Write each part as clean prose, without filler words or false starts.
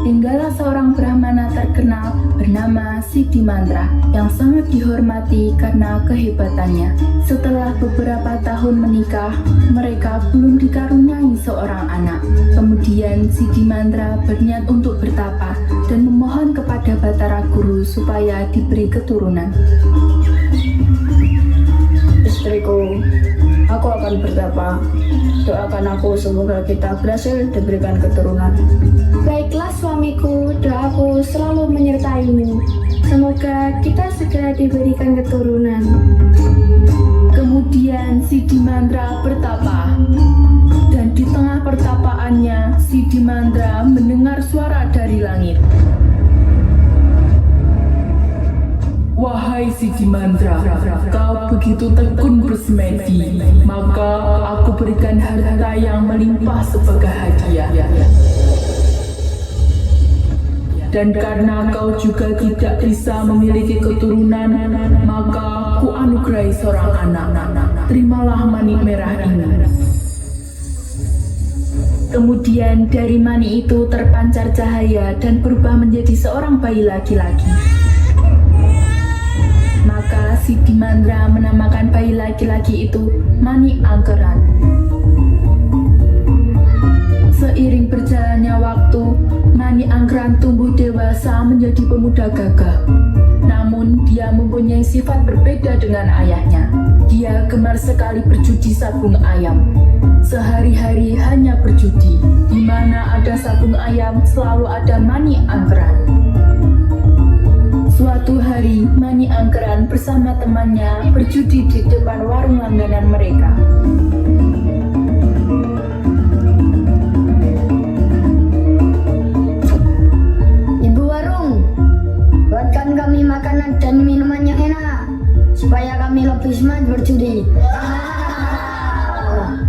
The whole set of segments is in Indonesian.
tinggallah seorang Brahmana terkenal bernama Siddhimandra yang sangat dihormati karena kehebatannya. Setelah beberapa tahun menikah, mereka belum dikaruniai seorang anak. Kemudian Siddhimandra berniat untuk bertapa dan memohon kepada Batara Guru supaya diberi keturunan. Istriku, aku akan bertapa. Doakan aku semoga kita berhasil diberikan keturunan. Baiklah suamiku, doaku selalu menyertaimu. Semoga kita segera diberikan keturunan. Kemudian Siddhimandra bertapa. Dan di tengah pertapaannya, Siddhimandra mendengar suara dari langit. Wahai Siddhimandra, kau begitu tekun bersemedi, maka aku berikan harta yang melimpah sebagai hadiah. Dan karena kau juga tidak bisa memiliki keturunan, maka ku anugerahi seorang anak. Terimalah manik merah ini. Kemudian dari mani itu terpancar cahaya dan berubah menjadi seorang bayi laki-laki. Maka Siddhimandra menamakan bayi laki-laki itu Mani Angkeran. Seiring berjalannya waktu, Mani Angkeran tumbuh dewasa menjadi pemuda gagah. Namun dia mempunyai sifat berbeda dengan ayahnya. Dia gemar sekali berjudi sabung ayam. Sehari-hari hanya berjudi. Di mana ada sabung ayam selalu ada Mani Angkeran. Suatu hari, Mani Angkeran bersama temannya berjudi di depan warung langganan mereka. Ibu warung, buatkan kami makanan dan minuman yang enak, supaya kami lebih semangat berjudi.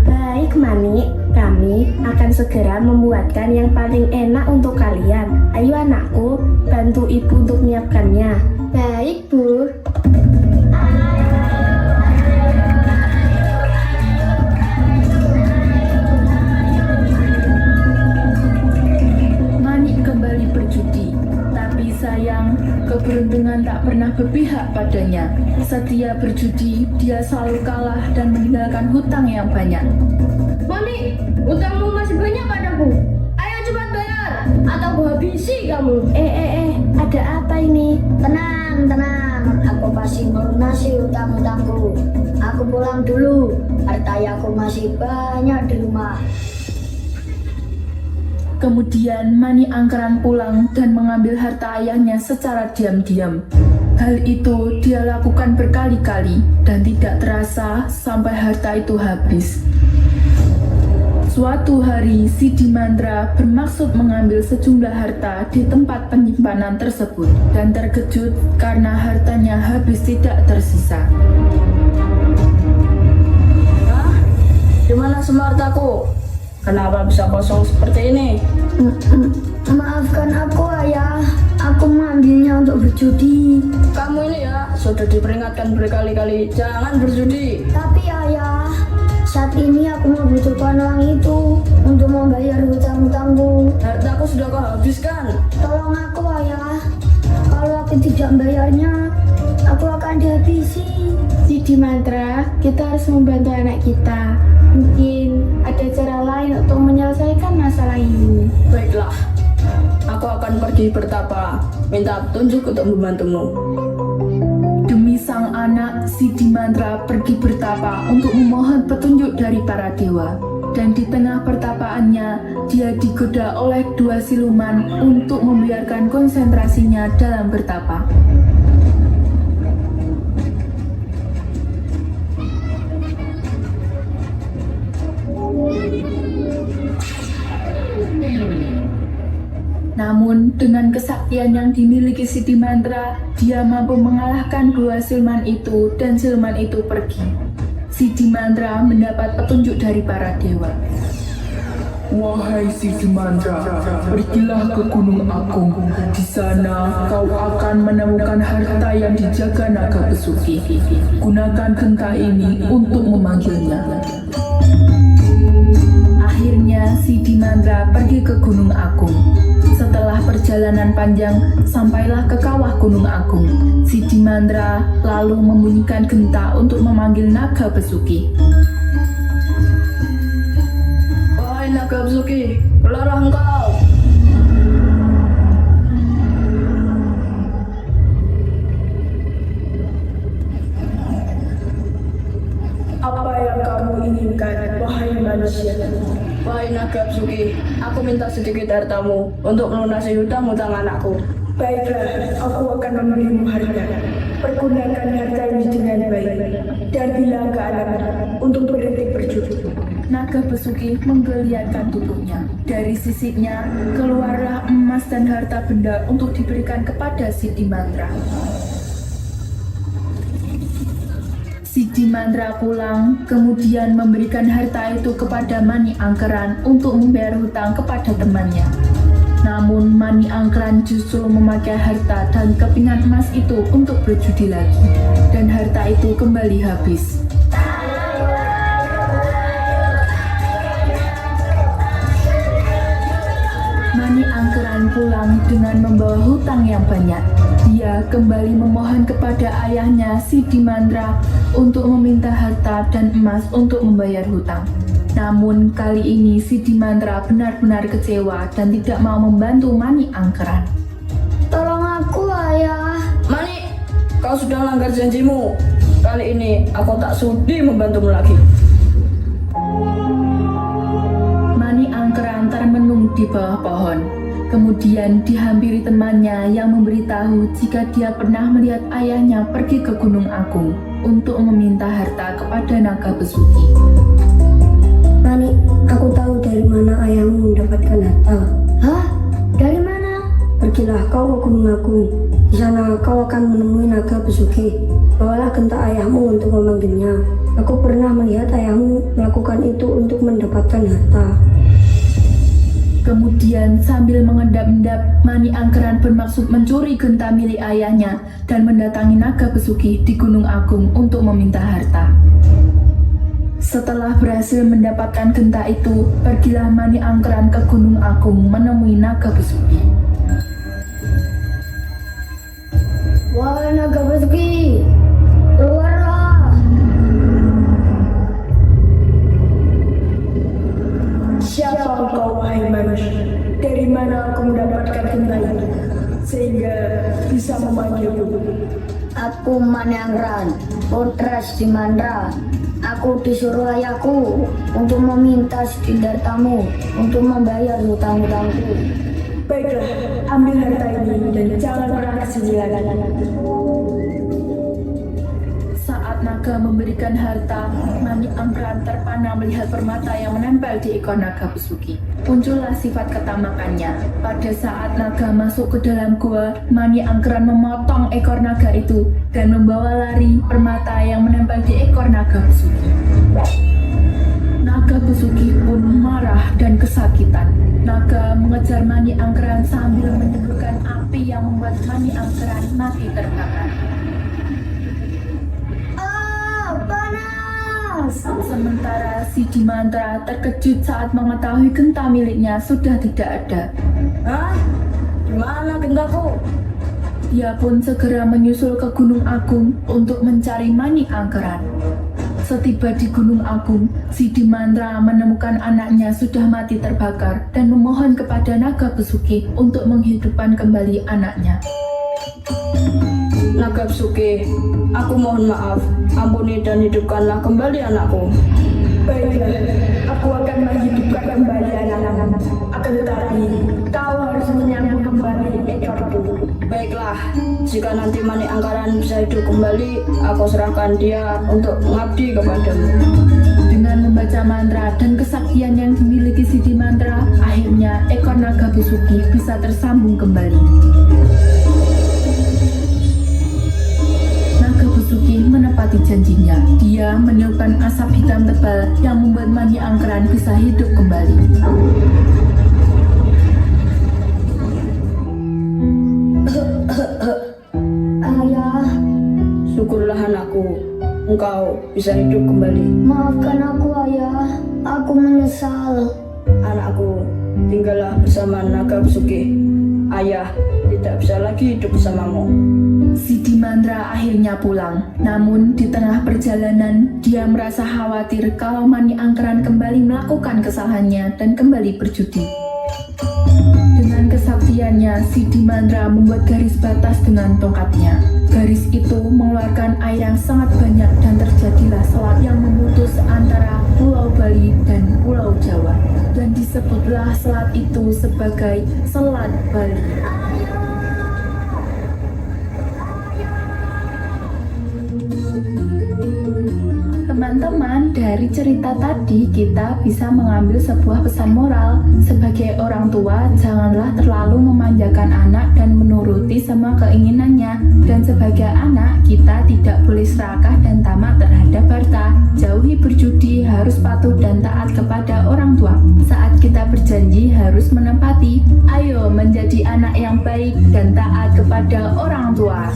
Baik Mani, kami akan segera membuatkan yang paling enak untuk kalian. Ayo anakku, bantu ibu untuk menyiapkannya. Baik Bu. Mani kembali berjudi, tapi sayang, keberuntungan tak pernah berpihak padanya. Setiap berjudi, dia selalu kalah dan meninggalkan hutang yang banyak. Mani, utangmu masih banyak padaku. Ayo cepat bayar, atau ku habisi kamu. Ada apa ini? Tenang, aku pasti melunasi utang-utangku. Aku pulang dulu, hartaku masih banyak di rumah. Kemudian Mani Angkeran pulang dan mengambil harta ayahnya secara diam-diam. Hal itu dia lakukan berkali-kali dan tidak terasa sampai harta itu habis. Suatu hari, Siddhimandra bermaksud mengambil sejumlah harta di tempat penyimpanan tersebut dan terkejut karena hartanya habis tidak tersisa. Hah? Di mana semua hartaku? Kenapa bisa kosong seperti ini? Maafkan aku ayah, aku mengambilnya untuk berjudi. Kamu ini ya, sudah diperingatkan berkali-kali, jangan berjudi. Tapi ayah, saat ini aku membutuhkan uang itu untuk membayar hutang-hutangku. Hartaku sudah kau habiskan. Tolong aku ayah, kalau aku tidak membayarnya, aku akan dihabisi. Siddhimandra, kita harus membantu anak kita. Mungkin ada cara lain untuk menyelesaikan masalah ini. Baiklah, aku akan pergi bertapa, minta petunjuk untuk membantumu. Demi sang anak, Siddhimandra pergi bertapa untuk memohon petunjuk dari para dewa. Dan di tengah pertapaannya, dia digoda oleh dua siluman untuk membiarkan konsentrasinya dalam bertapa. Namun, dengan kesaktian yang dimiliki Siddhimandra, dia mampu mengalahkan dua siluman itu dan siluman itu pergi. Siddhimandra mendapat petunjuk dari para dewa. Wahai Siddhimandra, pergilah ke Gunung Agung. Di sana kau akan menemukan harta yang dijaga naga Besuki. Gunakan genta ini untuk memanggilnya. Akhirnya Siddhimandra pergi ke Gunung Agung. Setelah perjalanan panjang, sampailah ke kawah Gunung Agung. Sidi Mandra lalu membunyikan genta untuk memanggil naga besuki. Wahai naga besuki, keluarlah engkau. Apa yang kamu inginkan, wahai manusia? Wahai naga besuki, aku minta sedikit hartamu untuk melunasi hutang-hutang anakku. Baiklah, aku akan memberimu harta. Pergunakan harta ini dengan baik dan bilang ke anak untuk berhenti berjudi. Naga besuki menggeliatkan tubuhnya. Dari sisiknya keluarlah emas dan harta benda untuk diberikan kepada Sidi Mandra. Sidi Mandra pulang, kemudian memberikan harta itu kepada Mani Angkeran untuk membayar hutang kepada temannya. Namun Mani Angkeran justru memakai harta dan kepingan emas itu untuk berjudi lagi, dan harta itu kembali habis. Mani Angkeran pulang dengan membawa hutang yang banyak. Dia kembali memohon kepada ayahnya Sidi Mandra untuk meminta harta dan emas untuk membayar hutang. Namun kali ini Sidi Mandra benar-benar kecewa dan tidak mau membantu Mani Angkeran. Tolong aku, ayah. Mani, kau sudah melanggar janjimu. Kali ini aku tak sudi membantumu lagi. Mani Angkeran termenung di bawah pohon. Kemudian dihampiri temannya yang memberitahu jika dia pernah melihat ayahnya pergi ke Gunung Agung untuk meminta harta kepada naga besuki. Mani, aku tahu dari mana ayahmu mendapatkan harta. Hah? Dari mana? Pergilah kau ke Gunung Agung. Di sana kau akan menemui naga besuki. Bawalah genta ayahmu untuk memanggilnya. Aku pernah melihat ayahmu melakukan itu untuk mendapatkan harta. Kemudian sambil mengendap-endap, Mani Angkeran bermaksud mencuri genta milik ayahnya dan mendatangi naga besuki di Gunung Agung untuk meminta harta. Setelah berhasil mendapatkan genta itu, pergilah Mani Angkeran ke Gunung Agung menemui naga besuki. Wahai naga besuki, keluarlah. Siapa engkau, wahai manusia? Dari mana aku mendapatkan genta itu sehingga bisa memanggilku? Aku Mani Angkeran, putra Sidi Mandra. Aku disuruh ayahku untuk meminta sedikit hartamu untuk membayar hutang-hutangku. Baiklah, ambil harta ini dan jangan pernah kesini lagi. Saat naga memberikan harta, Mani Angkeran terpana melihat permata yang menempel di ekor naga besuki. Muncullah sifat ketamakannya. Pada saat naga masuk ke dalam gua, Mani Angkeran memotong ekor naga itu dan membawa lari permata yang menempel di ekor naga besuki. Naga besuki pun marah dan kesakitan. Naga mengejar Mani Angkeran sambil menyemburkan api yang membuat Mani Angkeran mati terbakar. Sementara Sidi Mandra terkejut saat mengetahui genta miliknya sudah tidak ada. Hah? Di mana gentaku? Dia pun segera menyusul ke Gunung Agung untuk mencari Mani Angkeran. Setiba di Gunung Agung, Sidi Mandra menemukan anaknya sudah mati terbakar dan memohon kepada naga besuki untuk menghidupkan kembali anaknya. Naga besuki, aku mohon maaf. Ampuni dan hidupkanlah kembali anakku. Baiklah, aku akan menghidupkan kembali anak-anak. Akan tetapi, kau harus menyambut kembali ekorku. Baiklah, jika nanti Mani Angkeran bisa hidup kembali, aku serahkan dia untuk mengabdi kepadamu. Dengan membaca mantra dan kesaktian yang dimiliki Sidi Mandra, akhirnya ekor naga besuki bisa tersambung kembali. Naga besuki menepati janjinya. Dia meniupkan asap hitam tebal yang membuat Mani Angkeran bisa hidup kembali. Ayah, syukurlah anakku, engkau bisa hidup kembali. Maafkan aku, ayah. Aku menyesal. Anakku, tinggallah bersama naga besuki. Ayah tidak bisa lagi hidup bersamamu. Sidi Mandra akhirnya pulang. Namun di tengah perjalanan, dia merasa khawatir kalau Mani Angkeran kembali melakukan kesalahannya dan kembali berjudi. Dengan kesaktiannya, Sidi Mandra membuat garis batas dengan tongkatnya. Garis itu mengeluarkan air yang sangat banyak dan terjadilah selat yang memutus antara Pulau Bali dan Pulau Jawa. Dan disebutlah selat itu sebagai Selat Bali. Teman-teman, dari cerita tadi kita bisa mengambil sebuah pesan moral. Sebagai orang tua, janganlah terlalu memanjakan anak dan menuruti semua keinginannya. Dan sebagai anak, kita tidak boleh serakah dan tamak terhadap harta. Jauhi berjudi, harus patuh dan taat kepada orang tua. Saat kita berjanji, harus menepati. Ayo menjadi anak yang baik dan taat kepada orang tua.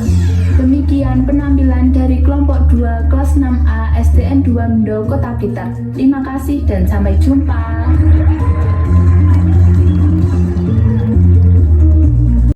Demikian penampilan dari kelompok 2 kelas 6A SDN 2 Mendo Kota Blitar. Terima kasih dan sampai jumpa.